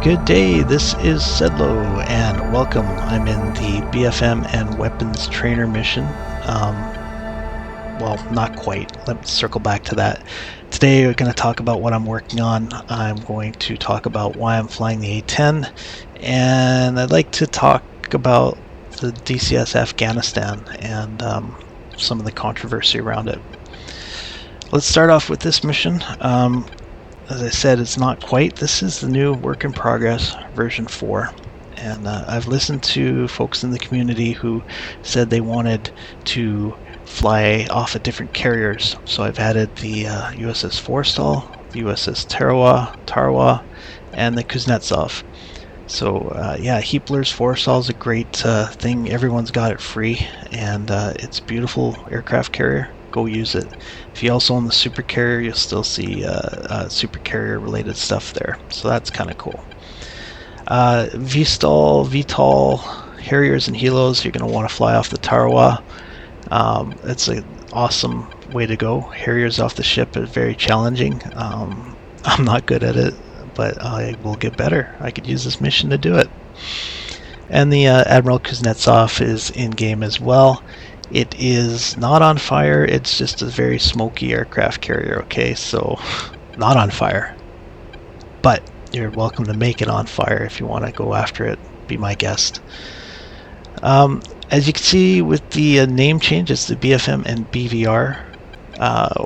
Good day, this is Sedlo, and welcome. I'm in the BFM and weapons trainer mission. Well, not quite. Let's circle back to that. Today we're going to talk about what I'm working on. I'm going to talk about why I'm flying the A-10, and I'd like to talk about the DCS Afghanistan and some of the controversy around it. Let's start off with this mission. As I said, it's not quite. This is the new work in progress version 4. And I've listened to folks in the community who said they wanted to fly off of different carriers. So I've added the USS Forstall, the USS Tarawa, and the Kuznetsov. So yeah, Heapler's Forstall is a great thing. Everyone's got it free, and it's a beautiful aircraft carrier. Go use it. If you also own the super carrier, you'll still see super carrier related stuff there. So that's kind of cool. VSTOL, VTOL, Harriers and Helos, you're going to want to fly off the Tarawa. It's an awesome way to go. Harriers off the ship are very challenging. I'm not good at it, but I will get better. I could use this mission to do it. And the Admiral Kuznetsov is in game as well. It is not on fire, it's just a very smoky aircraft carrier, okay? So, not on fire. But you're welcome to make it on fire if you want to go after it. Be my guest. As you can see with the name changes to BFM and BVR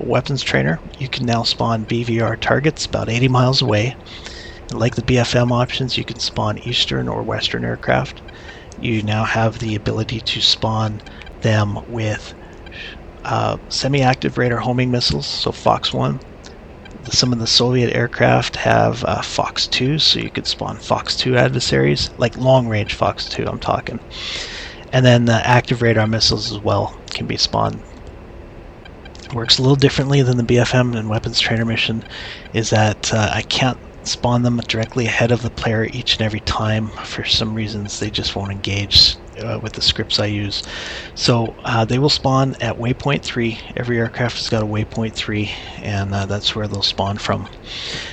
weapons trainer, you can now spawn BVR targets about 80 miles away. And like the BFM options, you can spawn Eastern or Western aircraft. You now have the ability to spawn them with semi-active radar homing missiles, so Fox 1. Some of the Soviet aircraft have Fox 2, so you could spawn Fox 2 adversaries, like long-range Fox 2 I'm talking. And then the active radar missiles as well can be spawned. Works a little differently than the BFM and weapons trainer mission, is that I can't spawn them directly ahead of the player each and every time. For some reasons they just won't engage with the scripts I use. So they will spawn at waypoint 3. Every aircraft has got a waypoint 3, and that's where they'll spawn from.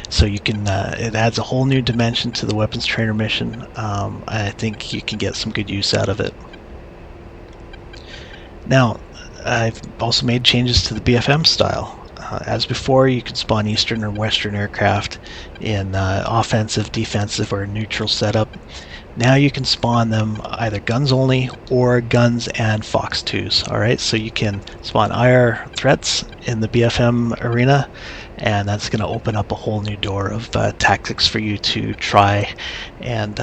So you can it adds a whole new dimension to the weapons trainer mission. I think you can get some good use out of it. Now I've also made changes to the BFM style. As before, you could spawn Eastern or Western aircraft in offensive, defensive, or neutral setup. Now you can spawn them either guns only or guns and Fox 2s. Alright, so you can spawn IR threats in the BFM arena, and that's going to open up a whole new door of tactics for you to try and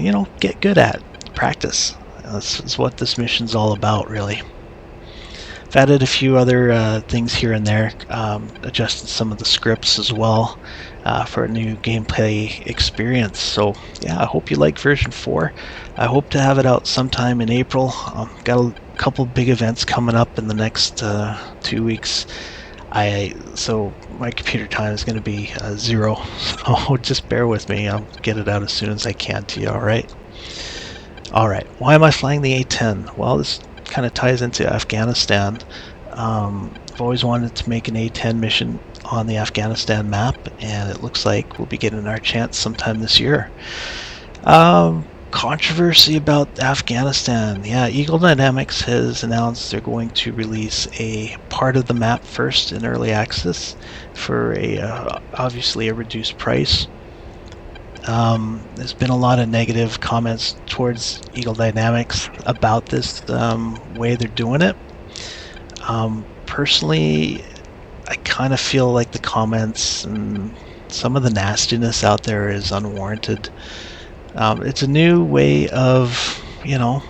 you know, get good at. Practice. That's what this mission's all about, really. I've added a few other things here and there, adjusted some of the scripts as well for a new gameplay experience. So yeah, I hope you like version 4. I hope to have it out sometime in April. Got a couple big events coming up in the next 2 weeks. So my computer time is going to be 0, so just bear with me. I'll get it out as soon as I can to you, alright? Alright, why am I flying the A-10? Well, this kind of ties into Afghanistan. I've always wanted to make an A-10 mission on the Afghanistan map, and it looks like we'll be getting our chance sometime this year. Controversy about Afghanistan. Yeah, Eagle Dynamics has announced they're going to release a part of the map first in early access for a obviously a reduced price. There's been a lot of negative comments towards Eagle Dynamics about this way they're doing it. Personally, I kind of feel like the comments and some of the nastiness out there is unwarranted. It's a new way of, you know,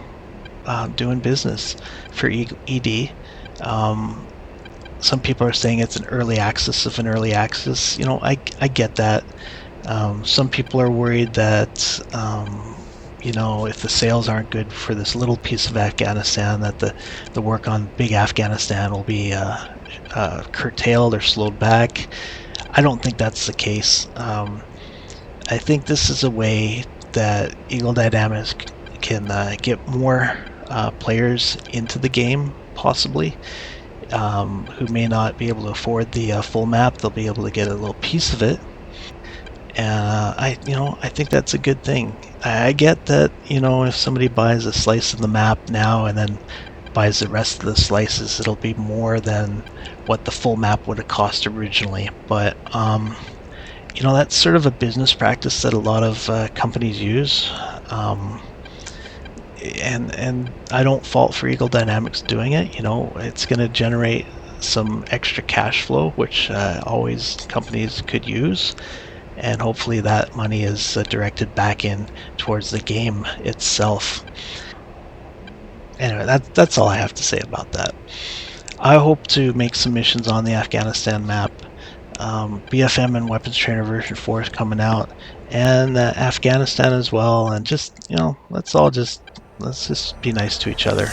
doing business for ED. Some people are saying it's an early access of an early access. You know, I get that. Some people are worried that, you know, if the sales aren't good for this little piece of Afghanistan, that the work on big Afghanistan will be curtailed or slowed back. I don't think that's the case. I think this is a way that Eagle Dynamics can get more players into the game, possibly, who may not be able to afford the full map. They'll be able to get a little piece of it. I think that's a good thing. I get that, if somebody buys a slice of the map now and then buys the rest of the slices, it'll be more than what the full map would have cost originally. But that's sort of a business practice that a lot of companies use. Um, and I don't fault for Eagle Dynamics doing it. It's going to generate some extra cash flow, which always companies could use, and hopefully that money is directed back in towards the game itself. Anyway, that's all I have to say about that. I hope to make some missions on the Afghanistan map. BFM and Weapons Trainer version 4 is coming out, and Afghanistan as well. And just let's just be nice to each other.